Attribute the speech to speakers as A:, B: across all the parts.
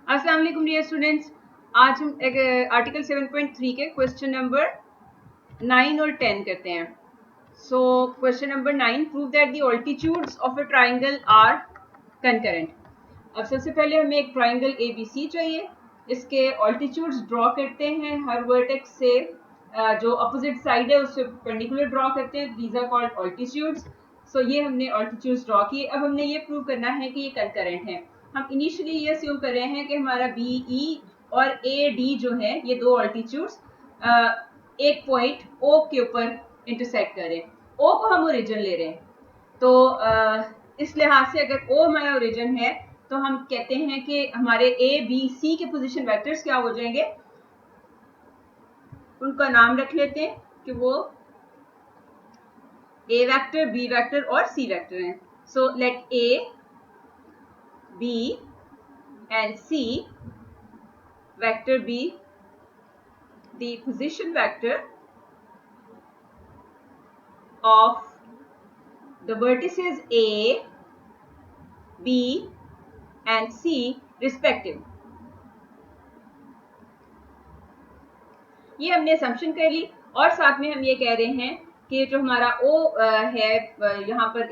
A: अस्सलाम वालेकुम dear students, आज हम आर्टिकल 7.3 के क्वेश्चन नंबर 9 और 10 करते हैं। So question number 9, prove that the altitudes of a triangle are concurrent. अब सबसे पहले हमें एक ट्राइंगल ABC चाहिए, इसके ऑल्टीट्यूड्स ड्रॉ करते हैं। हर वर्टेक्स से जो अपोजिट साइड है उससे परपेंडिकुलर ड्रॉ करते हैं। These are called altitudes. So ये हमने ऑल्टीट्यूड्स ड्रॉ किए। अब हमने ये प्रूव करना है कि ये कंकरेंट है। हम इनिशियली ये अस्यूम कर रहे हैं कि हमारा BE और AD जो है ये दो ऑल्टीट्यूड्स एक पॉइंट O के ऊपर इंटरसेक्ट कर रहे हैं। O को हम ओरिजिन ले रहे हैं, तो इस लिहाज से अगर O हमारा ओरिजिन है तो हम कहते हैं कि हमारे ABC के पोजीशन वेक्टर्स क्या हो जाएंगे, उनका नाम रख लेते हैं कि वो A वेक्टर, B वेक्टर और C वेक्टर हैं। So let A, B and C vector be the position vector of the vertices A, B and C respective। ये हमने assumption कर ली और साथ में हम ये कह रहे हैं कि जो हमारा O है यहाँ पर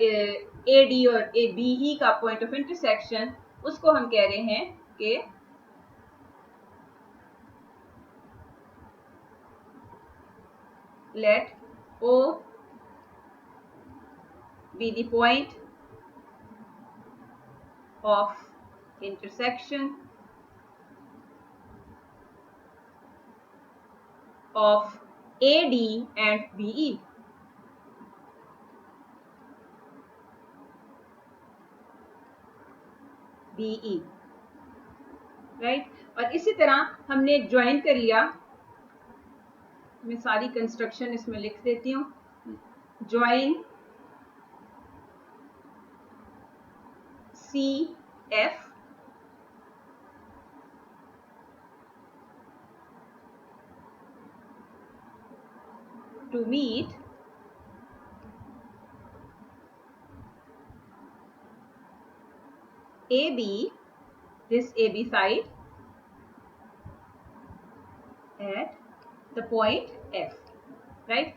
A: AD और BE का पॉइंट ऑफ इंटरसेक्शन, उसको हम कह रहे हैं कि let O be the point of intersection of AD and BE। BE right. और इसी तरह हमने ज्वाइन कर लिया, मैं सारी कंस्ट्रक्शन इसमें लिख देती हूँ। Join CF to meet AB, this AB side at the point F, right?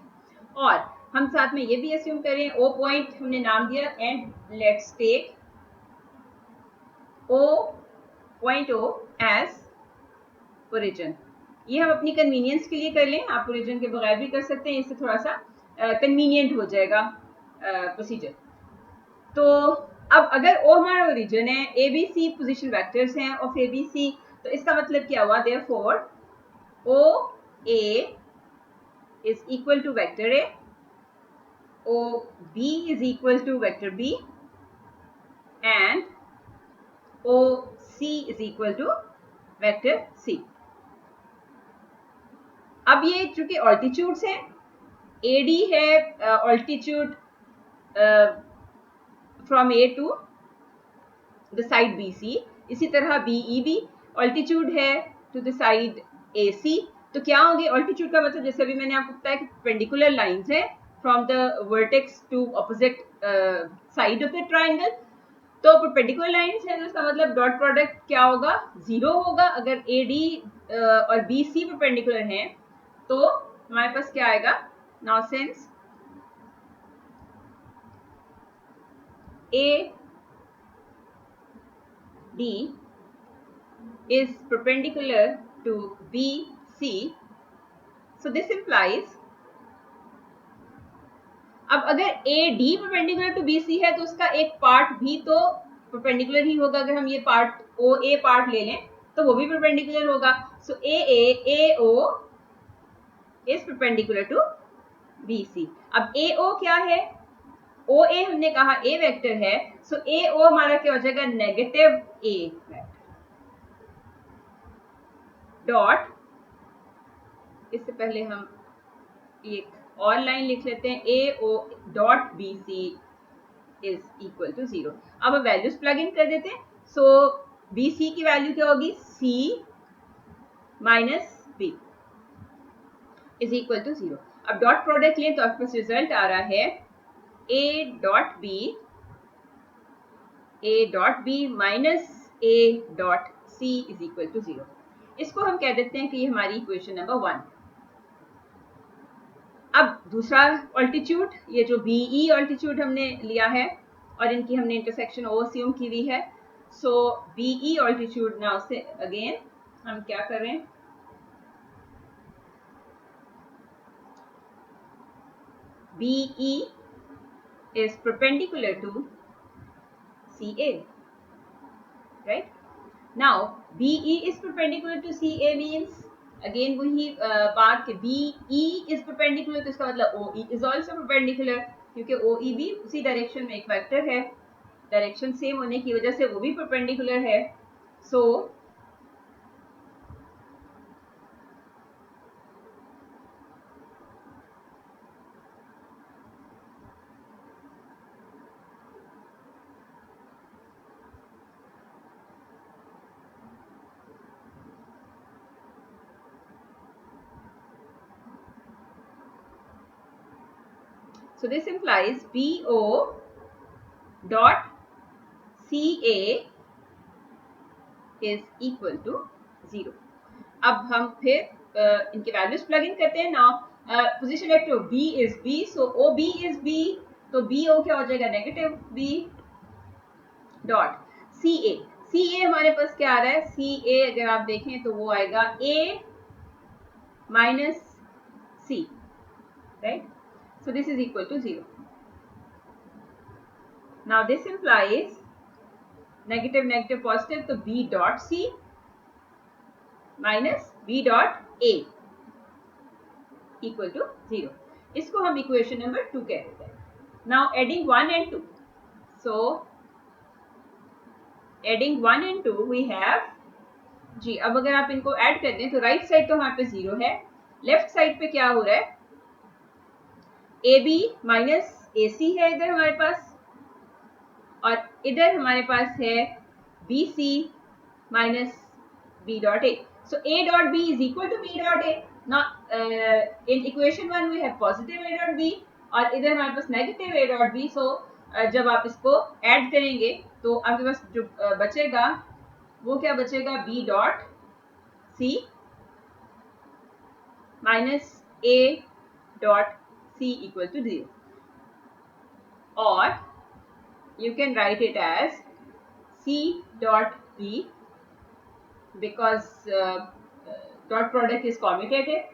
A: और हम साथ में ये भी अस्यूम करें O पॉइंट हमने नाम दिया and let's take O point O as origin. ये हम अपनी कन्वीनियंस के लिए कर लें, आप ओरिजिन के बगैर भी कर सकते हैं, इससे थोड़ा सा कन्वीनियंट हो जाएगा प्रोसीजर। तो अब अगर O हमारा ओरिजिन है, ABC पोजीशन वेक्टर्स हैं ऑफ ABC, तो इसका मतलब क्या हुआ, therefore OA is equal to vector A, OB is equal to vector B and OC is equal to vector C। अब ये चूंकि ऑल्टीट्यूड्स हैं, AD है altitude from A to the side BC, इसी तरह BE भी ऑल्टीट्यूड है to the side AC। तो क्या होगी ऑल्टीट्यूड का मतलब, जैसे अभी मैंने आपको बताया कि परपेंडिकुलर लाइंस है from the vertex to opposite side of the triangle. तो परपेंडिकुलर लाइंस है तो इसका मतलब डॉट प्रोडक्ट क्या होगा, 0 होगा। अगर AD और BC परपेंडिकुलर हैं तो हमारे पास क्या आएगा, now since AD is perpendicular to BC, so this implies, अब अगर AD परपेंडिकुलर टू BC है तो उसका एक पार्ट भी तो परपेंडिकुलर ही होगा। अगर हम ये पार्ट OA पार्ट ले लें तो वो भी परपेंडिकुलर होगा। सो AO is perpendicular to BC। अब AO क्या है, OA हमने कहा A वेक्टर है, सो AO हमारा क्या हो जाएगा, नेगेटिव A वेक्टर डॉट, इससे पहले हम एक और लाइन लिख लेते हैं, AO dot BC is equal to 0। अब हम वैल्यूज प्लग इन कर देते हैं। सो BC की वैल्यू क्या होगी, C minus B is equal to 0। अब डॉट प्रोडक्ट लें तो आपके पास रिजल्ट आ रहा है A dot B minus A dot C is equal to 0। इसको हम कह देते हैं कि ये हमारी इक्वेशन नंबर 1। अब दूसरा ऑल्टीट्यूड, ये जो BE ऑल्टीट्यूड हमने लिया है और इनकी हमने इंटरसेक्शन O अस्यूम की हुई है। सो BE ऑल्टीट्यूड नाउ से अगेन हम क्या करें, BE is perpendicular to CA, right? Now BE is perpendicular to CA means again वही बात कि BE is perpendicular, तो इसका मतलब OE is also perpendicular, क्योंकि OE भी उसी डायरेक्शन में एक वेक्टर है, डायरेक्शन सेम होने की वजह से वो भी परपेंडिकुलर है। सो this implies BO dot CA is equal to 0। अब हम फिर इनके वैल्यूज प्लग इन करते हैं। Now position vector B is B, so OB is B, तो BO क्या हो जाएगा, नेगेटिव B डॉट CA हमारे पास क्या आ रहा है, CA अगर आप देखें तो वो आएगा A minus C, right? So this is equal to 0. Now this implies negative negative positive, तो B dot C minus B dot A equal to 0। इसको हम इक्वेशन नंबर 2 कह देते हैं। Now adding 1 and 2, so adding 1 and 2 we have जी। अब अगर आप इनको ऐड कर दें तो राइट साइड तो हमारे पे 0 है, लेफ्ट साइड पे क्या हो रहा है, AB माइनस AC है इधर हमारे पास, और इधर हमारे पास है BC minus B dot A। So A dot B is equal to B dot A। Now in equation 1 we have positive A dot B और इधर हमारे पास negative A dot B। So जब आप इसको ऐड करेंगे तो आपके पास जो बचेगा वो क्या बचेगा, B dot C minus A dot C equal to 0, और you can write it as C dot B because dot product is commutative,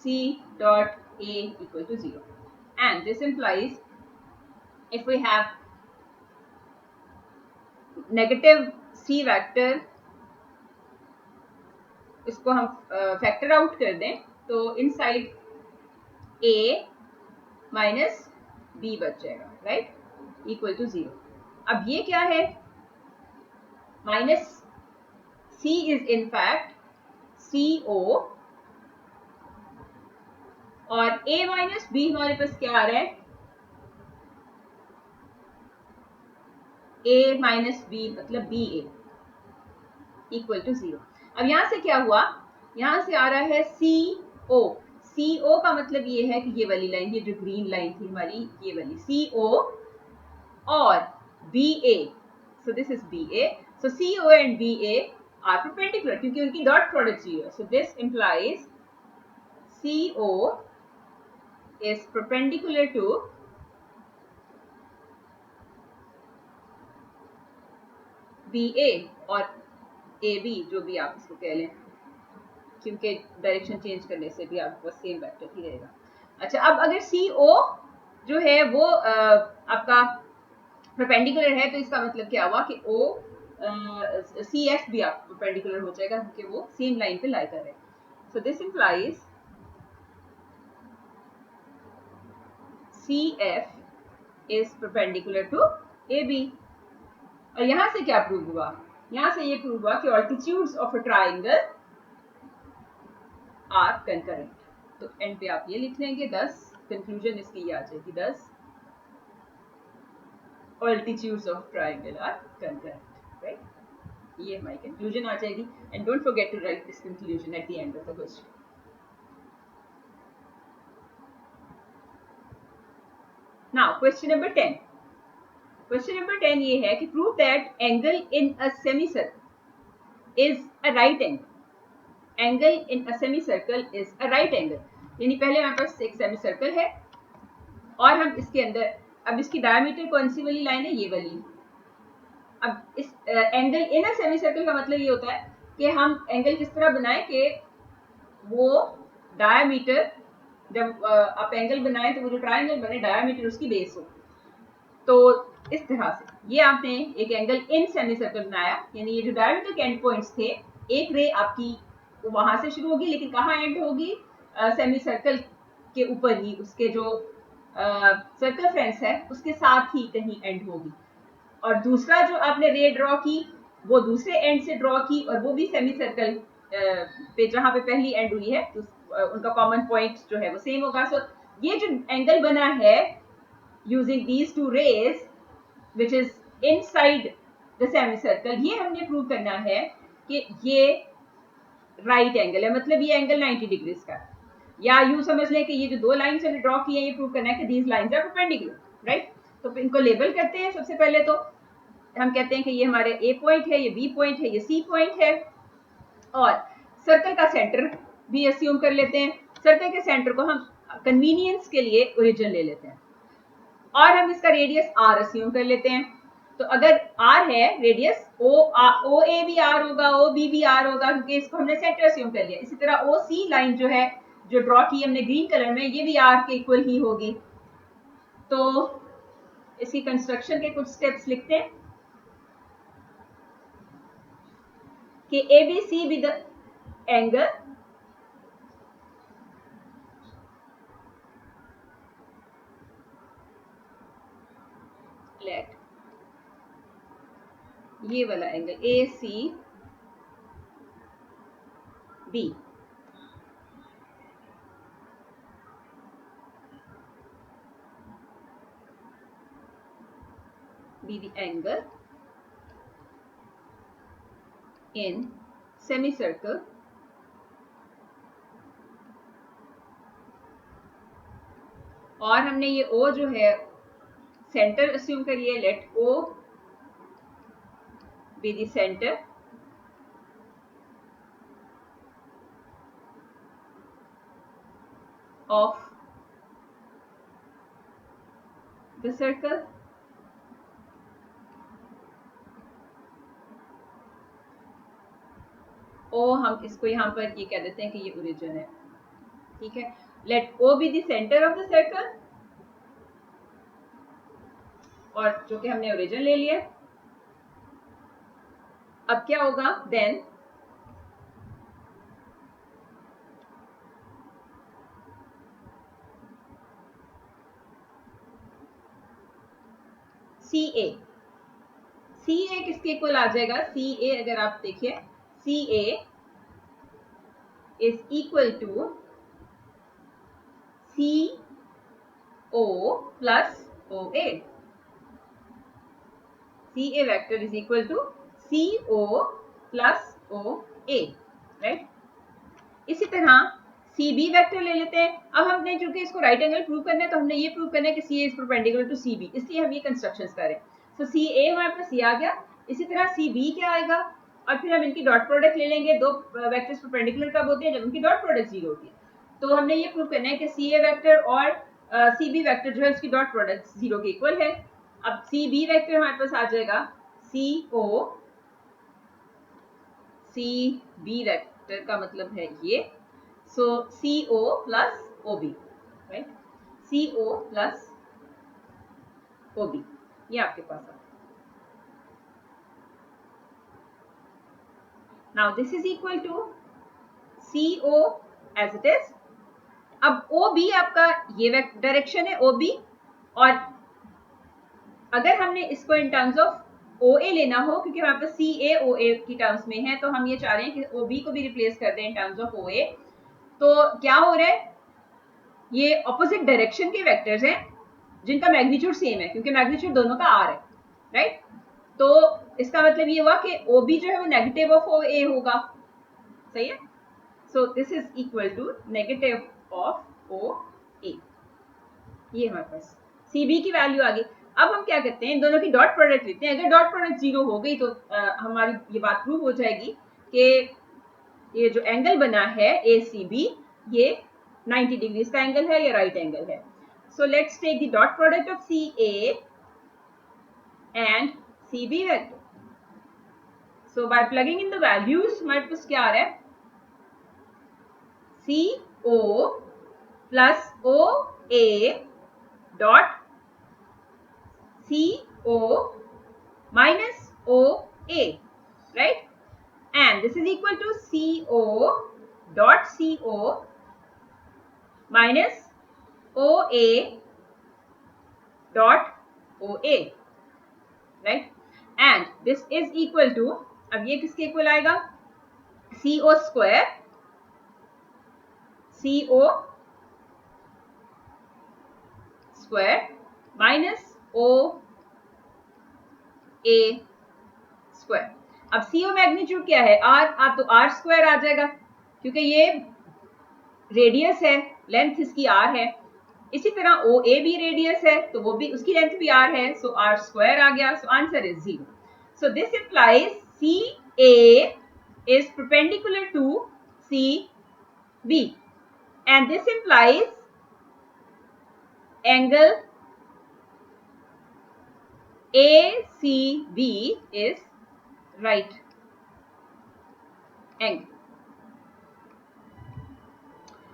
A: C dot A equal to 0, and this implies if we have negative C vector, इसको हम factor out कर दें तो inside A minus B बच जाएगा, right, equal to 0। अब ये क्या है, minus C is in fact CO और A माइनस B हमारे पास क्या आ रहा है, A माइनस B मतलब BA इक्वल टू 0। अब यहां से क्या हुआ, यहां से आ रहा है CO का मतलब ये है कि ये वाली लाइन, ये जो ग्रीन लाइन थी हमारी, ये वाली CO और BA, so this is BA, so CO and BA are perpendicular क्योंकि उनकी डॉट प्रोडक्ट 0 है। So this implies CO is perpendicular to BA और AB, जो भी आप इसको कह लें, क्योंकि डायरेक्शन चेंज करने से भी आपके पास सेम वेक्टर ही रहेगा। अच्छा, अब अगर CO जो है वो आपका परपेंडिकुलर है तो इसका मतलब क्या हुआ कि CF भी आप परपेंडिकुलर हो जाएगा क्योंकि वो सेम लाइन पे लाई कर रहे हैं। So this implies CF is perpendicular to AB। और यहां से क्या प्रूव हुआ, यहां से ये प्रूव हुआ कि altitudes of a triangle are concurrent. तो एंड पे आप ये लिख लेंगे 10, कंक्लूजन इसकी ये आ जाएगी 10 altitudes of triangle are concurrent, right? ये हमारी conclusion आ जाएगी, and don't forget to write this conclusion at the end of the question. Now question number 10. Question number 10 ये है कि prove that angle in a semicircle, is a right angle. Angle in a semicircle is a right angle. यानी पहले हमारे पास एक semicircle है और हम इसके अंदर, अब इसकी डायमीटर कौन सी वाली लाइन है, ये वाली। अब इस एंगल इन अ सेमीसर्कल का मतलब ये होता है कि हम एंगल किस तरह बनाएं कि वो डायमीटर, जब आप एंगल बनाएं तो वो जो ट्रायंगल बने डायमीटर उसकी बेस हो। तो इस तरह से ये आपने एक एंगल इन सेमीसर्कल बनाया, यानी ये जो डायमीटर के एंड पॉइंट्स थे, एक रे आपकी वहां से शुरू होगी लेकिन कहाँ एंड होगी, सेमीसर्कल के ऊपर ही, उसके जो सर्कमफ्रेंस है उसके साथ ही कहीं एंड होगी। और दूसरा जो आपने रे ड्रॉ की वो दूसरे एंड से ड्रॉ की और वो भी सेमीसर्कल पे जहां पे पहली एंड हुई है तो उनका कॉमन पॉइंट जो है वो सेम होगा। सो ये जो एंगल बना है using these two rays which is inside the semicircle, ये हमने प्रूव करना है कि ये राइट एंगल है, मतलब ये एंगल 90 डिग्रीज का। या यूं समझ लें कि ये जो दो लाइंस हमने ड्रॉ की है ये प्रूव करना है कि these lines are perpendicular, right. तो इनको लेबल करते हैं। सबसे पहले तो हम कहते हैं कि ये हमारे ए पॉइंट है, ये बी पॉइंट है, ये सी पॉइंट है, और सर्कल का सेंटर भी अस्यूम कर लेते हैं। सर्कल के सेंटर को हम कन्वीनियंस के लिए ओरिजिन ले लेते हैं और हम इसका रेडियस आर अस्यूम कर लेते हैं। तो अगर आर है रेडियस, ओ ए भी आर होगा, ओ बी भी आर होगा, क्योंकि इसको हमने सेंटर अस्यूम कर लिया। इसी तरह ओ सी लाइन जो है जो ड्रॉ की हमने ग्रीन कलर में, ये भी आर के इक्वल ही होगी। तो इसकी कंस्ट्रक्शन के कुछ स्टेप्स लिखते हैं कि ABC with the angle let ये वाला angle ACB be the angle in semicircle और हमने ये O जो है सेंटर अस्यूम करिए, late O be the center of the circle O हम इसको यहाँ पर ये कह देते हैं कि ये ओरिजिन है, ठीक है। Let O be the center of the circle, और जो कि हमने ओरिजिन ले लिया। अब क्या होगा, देन CA किसके इक्वल आ जाएगा, CA अगर आप देखिए CA is equal to CO plus OA। CA vector is equal to CO plus OA, right. इसी तरह CB वेक्टर ले लेते हैं। अब हमने चूंकि इसको राइट एंगल प्रूव करना है तो हमने ये प्रूव करना है कि CA is perpendicular to CB, इसलिए हम ये कंस्ट्रक्शंस करें। तो CA हमारे पास ये आ गया। इसी तरह CB क्या आएगा, और फिर हम इनकी डॉट प्रोडक्ट ले लेंगे। दो वेक्टर्स परपेंडिकुलर कब होते हैं, जब उनकी डॉट प्रोडक्ट 0 होती है। तो हमने ये प्रूव करना है कि CA वेक्टर और CB वेक्टर जो है उसकी डॉट प्रोडक्ट 0 के इक्वल है। अब CB वेक्टर हमारे पास आ जाएगा CB वेक्टर का मतलब है ये, so CO plus OB, right? CO plus OB ये आपके पास है। Now this is equal to CO as it is। अब OB आपका ये डायरेक्शन है OB, और अगर हमने इसको इन टर्म्स ऑफ OA लेना हो, क्योंकि हमारे पास CA OA की टर्म्स में है, तो हम ये चाह रहे हैं कि OB को भी रिप्लेस कर दें इन टर्म्स ऑफ OA। तो क्या हो रहा है, ये ऑपोजिट डायरेक्शन के वेक्टर्स हैं जिनका मैग्नीट्यूड सेम है, क्योंकि मैग्नीट्यूड दोनों का R है, राइट। तो इसका मतलब ये हुआ कि OB जो है वो नेगेटिव ऑफ OA होगा, सही है। So this is equal to negative of OA। ये हमारे पास CB की वैल्यू आ गई। अब हम क्या करते हैं, इन दोनों की डॉट प्रोडक्ट लेते हैं। अगर डॉट प्रोडक्ट 0 हो गई तो हमारी ये बात प्रूव हो जाएगी कि ये जो एंगल बना है ACB ये 90 डिग्री का एंगल है या राइट एंगल है. So let's take the dot product of CA and CB vector. So by plugging in the values हमारे पास क्या आ रहा है, CO plus OA dot CO minus OA, right? And this is equal to CO dot CO minus OA dot OA, right? And this is equal to, अब ये किसके equal आएगा, CO square minus OA square. अब CO magnitude क्या है, R, तो R square आ जाएगा क्योंकि ये रेडियस है, लेंथ इसकी R है. इसी तरह OA भी रेडियस है तो वो भी, उसकी लेंथ भी R है, सो R स्क्वायर आ गया. So answer is 0. So this implies CA is perpendicular to CB and this implies angle ACB is right angle.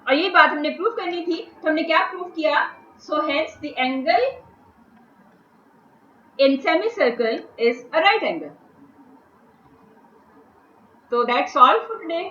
A: और ये बात हमने प्रूव करनी थी, तो हमने क्या प्रूव किया, so hence the angle in semicircle is a right angle. So that's all for today.